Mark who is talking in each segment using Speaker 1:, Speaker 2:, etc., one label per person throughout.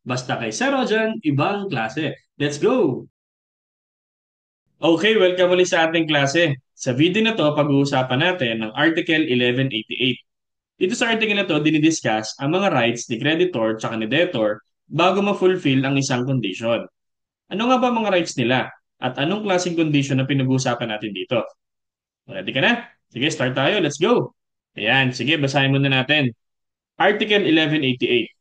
Speaker 1: Basta kay Sir Rojan, ibang klase. Let's go! Okay, welcome ulit sa ating klase. Sa video na to, pag-uusapan natin ang Article 1188. Dito sa article na to, dinidiscuss ang mga rights ni creditor at ni debtor bago ma-fulfill ang isang condition. Ano nga ba mga rights nila? At anong klaseng condition na pinag-uusapan natin dito? Ready ka na? Sige, start tayo. Let's go! Ayan, sige, basahin muna natin. Article 1188.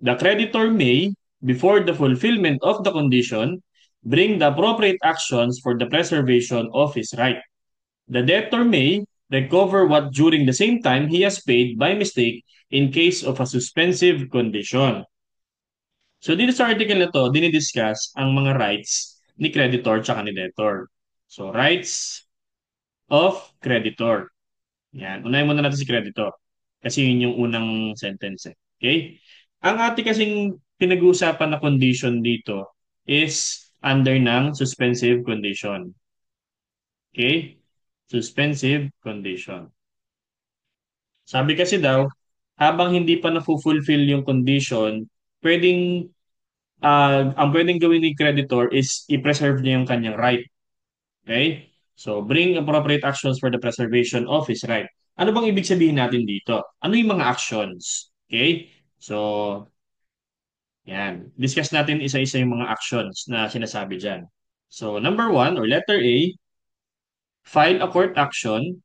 Speaker 1: The creditor may, before the fulfillment of the condition, bring the appropriate actions for the preservation of his right. The debtor may recover what during the same time he has paid by mistake in case of a suspensive condition. So dito sa article na to, dinidiscuss ang mga rights ni creditor tsaka ni debtor. So rights of creditor. Yan. Unahin muna natin si creditor. Kasi yun yung unang sentence. Okay? Ang ating kasing pinag-uusapan na condition dito is under ng suspensive condition. Okay? Suspensive condition. Sabi kasi daw, habang hindi pa na-fulfill yung condition, pwedeng, ang pwedeng gawin ni creditor is i-preserve niya yung kanyang right. Okay? So, bring appropriate actions for the preservation of his right. Ano bang ibig sabihin natin dito? Ano yung mga actions? Okay? So, yan. Discuss natin isa-isa yung mga actions na sinasabi dyan. So, number one, or letter A, file a court action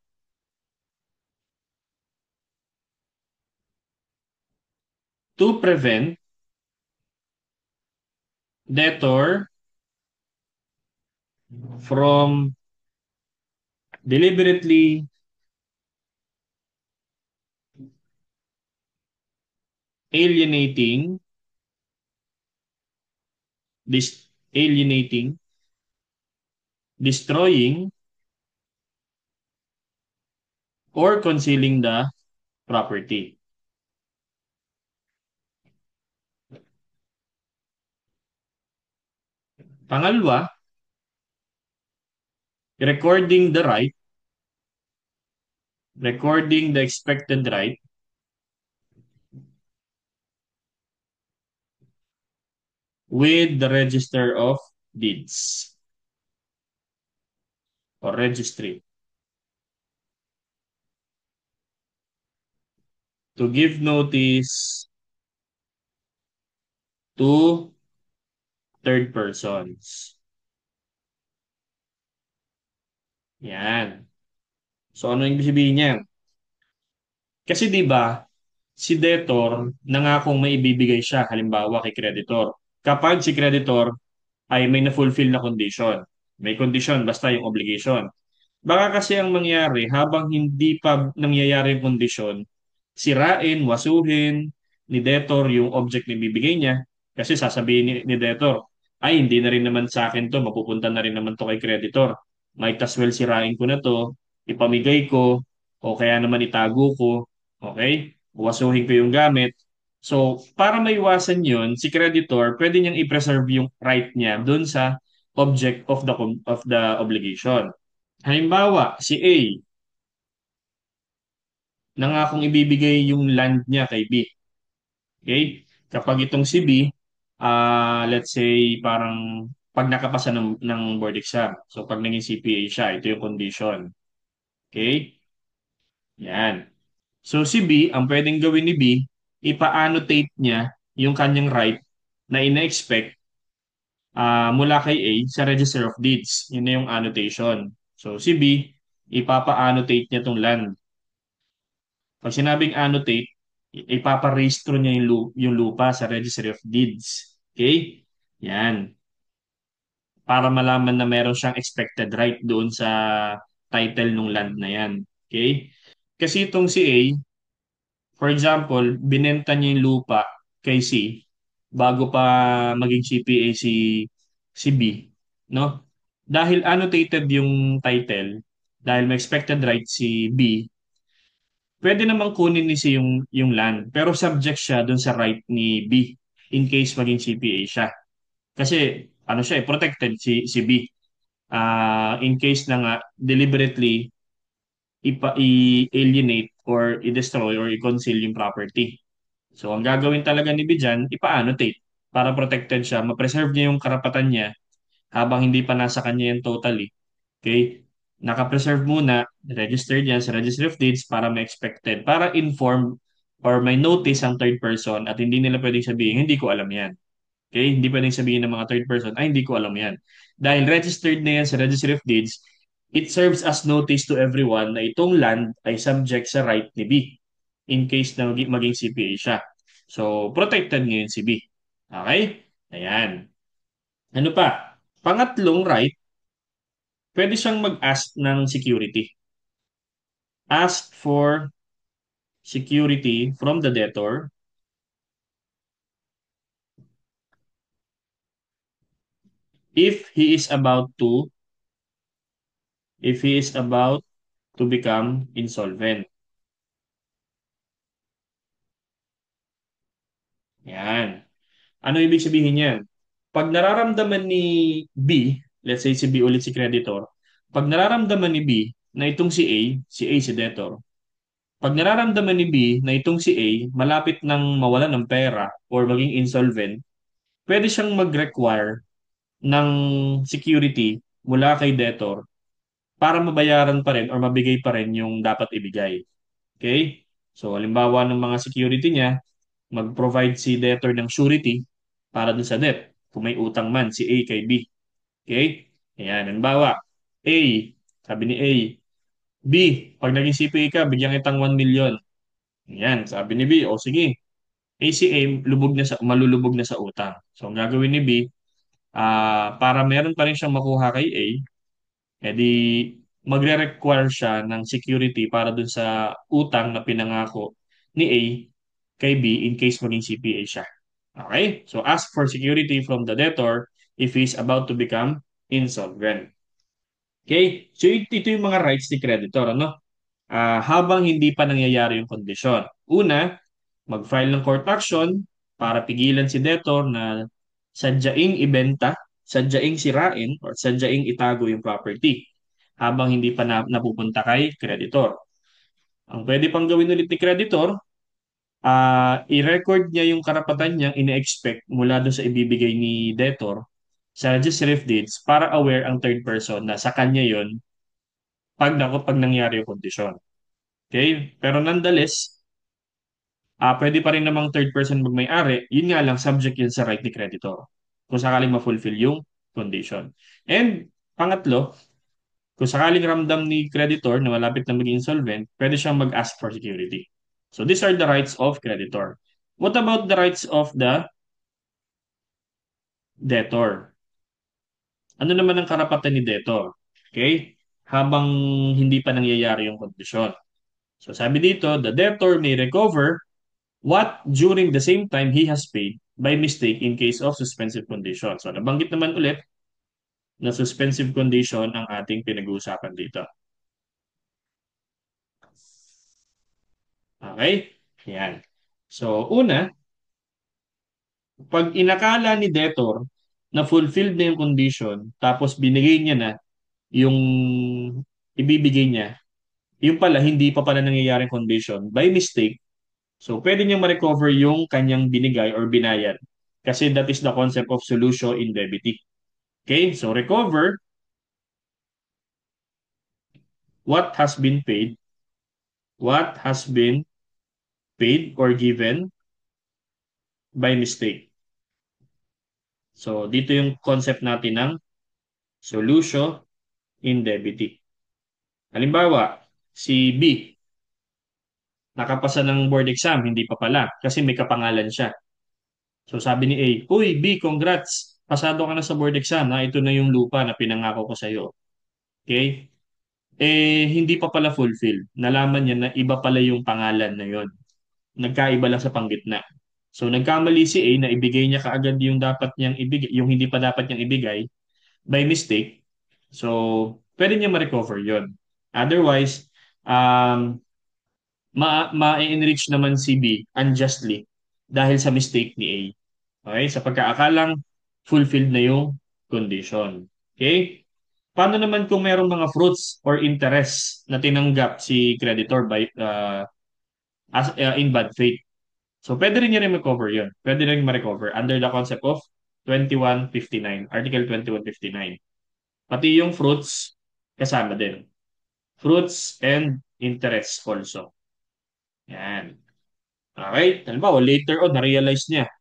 Speaker 1: to prevent debtor from deliberately alienating, alienating, destroying, or concealing the property. Pangalawa, recording the expected right with the register of deeds or registry to give notice to third persons. Yan. So ano yung sabihin niya? Kasi 'di ba, si debtor nangakong may ibibigay siya halimbawa kay creditor. Kapag si creditor ay may na-fulfill na condition. May condition basta yung obligation. Baka kasi ang mangyari habang hindi pa nangyayari yung kondisyon, sirain, wasuhin ni debtor yung object na bibigay niya kasi sasabihin ni debtor, ay hindi na rin naman sa akin to, mapupunta na rin naman to kay creditor. Might as well sirain ko na to, ipamigay ko, o kaya naman itago ko, okay? Wasuhin ko yung gamit. So, para maiwasan yun, si creditor, pwede niyang i-preserve yung right niya dun sa object of the obligation. Halimbawa, si A, nangakong ibibigay yung land niya kay B. Okay? Kapag itong si B, let's say parang pag nakapasa ng board exam. So pag naging CPA siya, ito yung condition. Okay? Yan. So si B, ang pwedeng gawin ni B, ipa-annotate niya yung kanyang right na ina-expect mula kay A sa Register of Deeds. Yun na yung annotation. So si B, ipapa-annotate niya tong land. Pag sinabing annotate, ipaparehistro niya yung lupa sa Registry of Deeds. Okay? Yan. Para malaman na meron siyang expected right doon sa title ng land na yan. Okay? Kasi itong si A, for example, binenta niya yung lupa kay C bago pa maging CPA si B, no? Dahil annotated yung title, dahil may expected right si B, pwede namang kunin ni C yung land, pero subject siya dun sa right ni B in case maging CPA siya. Kasi ano siya, protected si B. In case na nga deliberately i-alienate or i-destroy or i-conceal yung property. So ang gagawin talaga ni B dyan, ipa-annotate. para protected siya, ma-preserve niya yung karapatan niya habang hindi pa nasa kanya yan totally. Okay? Naka-preserve muna, registered yan sa Registry of Deeds para ma-expected, para inform or may notice ang third person at hindi nila pwedeng sabihin, hindi ko alam yan. Okay? Hindi pwedeng sabihin ng mga third person, ay hindi ko alam yan. Dahil registered na yan sa Registry of Deeds, it serves as notice to everyone na itong land ay subject sa right ni B in case na maging CPA siya. So, protected ngayon si B. Okay? Ayan. Ano pa? Pangatlong right, pwede siyang mag-ask ng security. Ask for security from the debtor if he is about to if he is about to become insolvent. Yan. Ano ibig sabihin yan? Pag nararamdaman ni B, let's say si B ulit si creditor, pag nararamdaman ni B na itong si A si debtor, pag nararamdaman ni B na itong si A malapit nang mawalan ng pera or maging insolvent, pwede siyang mag-require ng security mula kay debtor para mabayaran pa rin or mabigay pa rin yung dapat ibigay. Okay? So, halimbawa ng mga security niya, mag-provide si debtor ng surety para dun sa debt. Kung may utang man, si A kay B. Okay? Ayan, halimbawa, A, sabi ni A, B, pag naging CPA ka, bigyan kitang 1 million. Ayan, sabi ni B, o sige, ACA, malulubog na sa utang. So, ang gagawin ni B, para meron pa rin siyang makuha kay A, edi magre-require siya ng security para dun sa utang na pinangako ni A kay B in case maging CPA siya. Okay? So ask for security from the debtor if he's about to become insolvent. Okay? So ito yung mga rights ni creditor, ano? Habang hindi pa nangyayari yung kondisyon. Una, mag-file ng court action para pigilan si debtor na sadyaing ibenta, sadyaing sirain, or sadyaing itago yung property habang hindi pa napupunta kay creditor. Ang pwede pang gawin ulit ni creditor, i-record niya yung karapatan niyang ine-expect mula doon sa ibibigay ni debtor sa registry of deeds para aware ang third person na sa kanya yon pag nangyari yung kondisyon. Okay? Pero nonetheless, pwede pa rin namang third person magmay-ari, yun nga lang, subject yun sa right ni creditor kung sakaling ma-fulfill yung condition. And pangatlo, kung sakaling ramdam ni creditor na malapit na maging insolvent, pwede siyang mag-ask for security. So these are the rights of creditor. What about the rights of the debtor? Ano naman ang karapatan ni debtor? Okay? Habang hindi pa nangyayari yung kondisyon. So sabi dito, the debtor may recover what during the same time he has paid by mistake in case of suspensive condition. So nabanggit naman ulit na suspensive condition ang ating pinag-uusapan dito. Okay? Yan. So una, pag inakala ni debtor na fulfilled na yung condition, tapos binigay niya na yung ibibigay niya, yung pala hindi pa pala nangyayaring condition, by mistake, so pwede niyang ma-recover yung kanyang binigay or binayad. Kasi that is the concept of solution in debiti. Okay? So recover what has been paid, what has been paid or given by mistake. So dito yung concept natin ng solution in debiti. Halimbawa, si B, nakapasa ng board exam, hindi pa pala, kasi may kapangalan siya. So sabi ni A, "Uy, B, congrats! Pasado ka na sa board exam, ha? Ito na yung lupa na pinangako ko sa'yo." Okay? Hindi pa pala fulfill. Nalaman niya na iba pala yung pangalan na yon. Nagkaiba lang sa panggitna. So nagkamali si A na ibigay niya kaagad yung dapat niyang ibigay, yung hindi pa dapat niyang ibigay by mistake. So pwede niya ma-recover yon. Otherwise, um, ma-enrich naman si B unjustly dahil sa mistake ni A. Okay? Sa pagkaakalang fulfilled na yung condition. Okay? Paano naman kung merong mga fruits or interest na tinanggap si creditor by in bad faith? So, pwede rin niya rin ma-cover yun. Pwede rin ma-recover under the concept of 2159, Article 2159. Pati yung fruits, kasama din. Fruits and interest also. Yan. Okay? Halimbawa, later on, na-realize niya,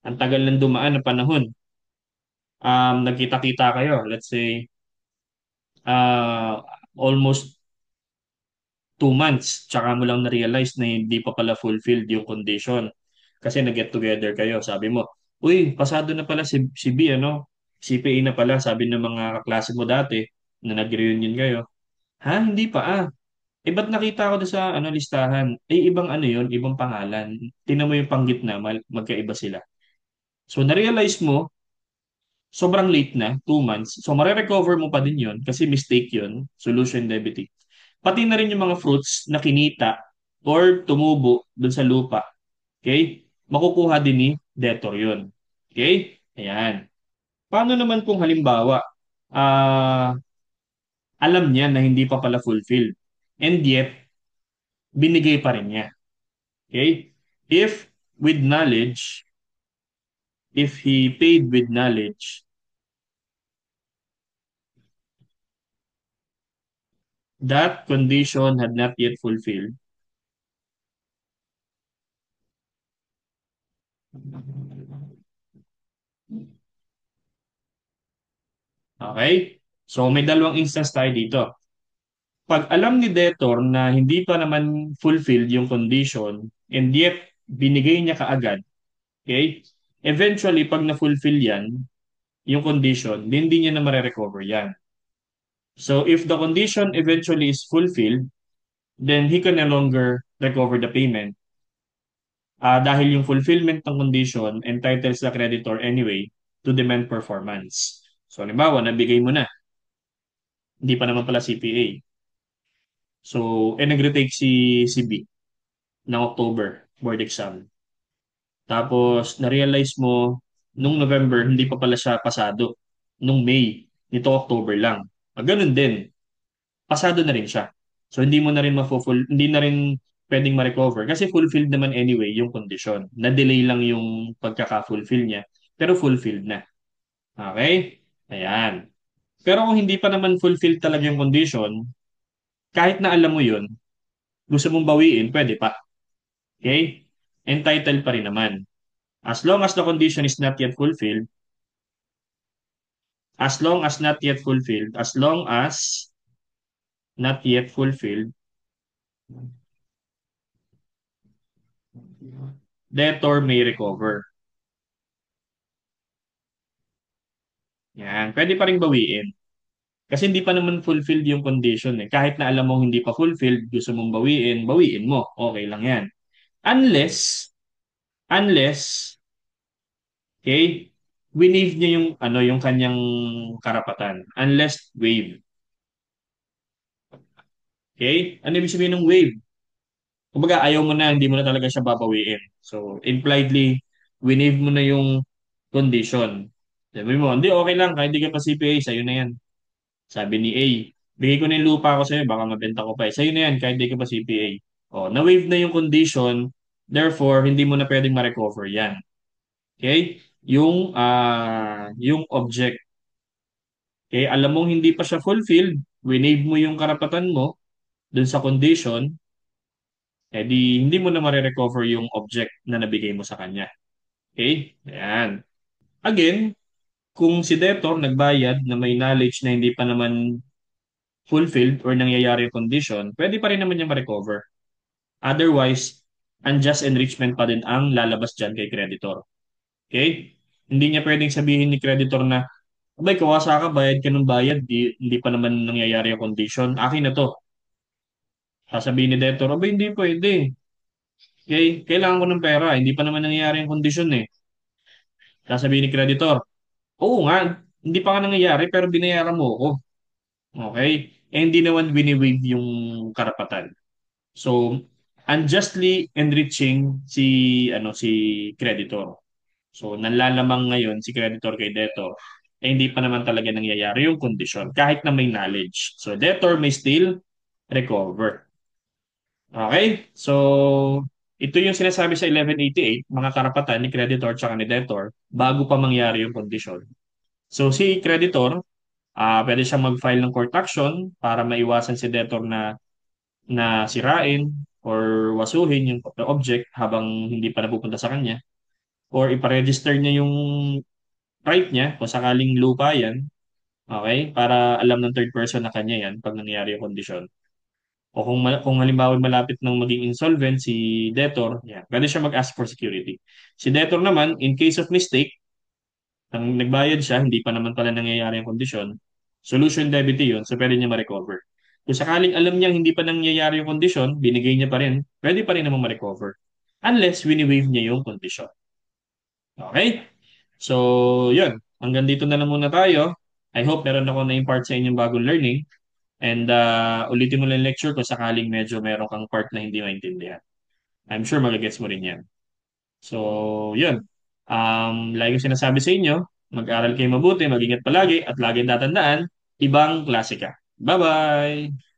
Speaker 1: ang tagal ng dumaan na panahon, nagkita-kita kayo, let's say, almost 2 months, tsaka mo lang na-realize na hindi pa pala fulfilled yung condition. Kasi nag-get together kayo, sabi mo, uy, pasado na pala si B, ano? CPA na pala, sabi ng mga kaklase mo dati, na nag-reunion kayo. Ha? Hindi pa Eh, ba't nakita ko doon sa ano, listahan? Eh, ibang ano yun, ibang pangalan. Tingnan mo yung panggitna, magkaiba sila. So, na-realize mo, sobrang late na, 2 months. So, marirecover mo pa din yun kasi mistake yun, solution debiting. Pati na rin yung mga fruits na kinita or tumubo dun sa lupa. Okay? Makukuha din ni debtor yun. Okay? Ayan. Paano naman kung halimbawa, ah, alam niya na hindi pa pala fulfilled and yet, binigay pa rin niya. Okay? If with knowledge, if he paid with knowledge, that condition had not yet fulfilled. Okay? So may dalawang instance tayo dito. Pag alam ni debtor na hindi pa naman fulfilled yung condition and yet binigay niya kaagad, okay? Eventually, pag na-fulfill yan, yung condition, hindi niya na mare-recover yan. So if the condition eventually is fulfilled, then he can no longer recover the payment. Dahil yung fulfillment ng condition entitles the creditor anyway to demand performance. So, halimbawa, nabigay mo na, hindi pa naman pala CPA. So, nag-retake si B ng October board exam. Tapos, na-realize mo, nung November, hindi pa pala siya pasado. Nung May, nito October lang. Ganun din, pasado na rin siya. So, hindi mo na rin hindi na rin pwedeng ma-recover kasi fulfilled naman anyway yung condition. Na-delay lang yung pagkaka-fulfill niya, pero fulfilled na. Okay? Ayan. Pero kung hindi pa naman fulfilled talaga yung condition, kahit na alam mo yun, gusto mong bawiin, pwede pa. Okay? Entitled pa rin naman. As long as the condition is not yet fulfilled, as long as not yet fulfilled, as long as not yet fulfilled, debtor may recover. Yan. Pwede pa rin bawiin. Kasi hindi pa naman fulfilled yung condition eh. Kahit na alam mong hindi pa fulfilled, gusto mong bawiin, bawiin mo. Okay lang yan. Unless, okay, waive niya yung ano yung kanyang karapatan. Unless waive. Okay? Ano ibig sabihin ng waive? Kumbaga ayaw mo na, hindi mo na talaga siya babawiin. So, impliedly, waive mo na yung condition. Sabi mo, hindi, okay lang, kahit hindi ka pa CPA, sa'yo na yan. Sabi ni A, bigay ko na yung lupa ko sa'yo, baka mabenta ko pa eh. Sa'yo na yan, kahit di ka pa CPA. O, na-waive na yung condition, therefore, hindi mo na pwedeng ma-recover yan. Okay? Yung object, okay, alam mong hindi pa siya fulfilled, winave mo yung karapatan mo dun sa condition, di hindi mo na ma-recover yung object na nabigay mo sa kanya. Okay? Ayan. Again, kung si debtor nagbayad na may knowledge na hindi pa naman fulfilled or nangyayari yung condition, pwede pa rin naman niya ma-recover. Otherwise, unjust enrichment pa din ang lalabas dyan kay creditor. Okay? Hindi niya pwedeng sabihin ni creditor na, abay, kawasa ka, bayad ka ng bayad, hindi pa naman nangyayari yung condition. Akin na to. Sasabihin ni debtor, abay, hindi pwede. Okay? Kailangan ko ng pera, hindi pa naman nangyayari yung condition eh. Sasabihin ni creditor, oo nga, hindi pa nga nangyayari pero binayaran mo ako. Okay? Eh, hindi naman wini-waive yung karapatan. So, unjustly enriching si creditor. So, nanlalamang ngayon si creditor kay debtor, eh hindi pa naman talaga nangyayari yung condition kahit na may knowledge. So, debtor may still recover. Okay? So, Ito yung sinasabi sa 1188, mga karapatan ni creditor tsaka ni debtor bago pa mangyari yung kondisyon. So si creditor, pwede siyang mag-file ng court action para maiwasan si debtor na sirain or wasuhin yung object habang hindi pa napupunta sa kanya, or iparegister niya yung right niya kung sakaling lupa yan, okay? Para alam ng third person na kanya yan pag nangyari yung kondisyon. O kung halimbawa malapit nang maging insolvent si debtor, yan, pwede siya mag-ask for security. Si debtor naman, in case of mistake, nang nagbayad siya, hindi pa naman pala nangyayari ang kondisyon, solution debit yun, so pwede niya ma-recover. Kung sakaling alam niyang hindi pa nangyayari yung kondisyon, binigay niya pa rin, pwede pa rin naman ma-recover. Unless wini-waive niya yung kondisyon. Okay? So, yun. Hanggang dito na lang muna tayo. I hope meron ako na-impart sa inyong bagong learning. And ulitin mo lang yung lecture kung sakaling medyo meron kang part na hindi maintindihan. I'm sure magagets mo rin yan. So, yun. Lagi ko sinasabi sa inyo, mag-aral kayo mabuti, mag-ingat palagi, at laging tatandaan, ibang klase ka. Bye-bye!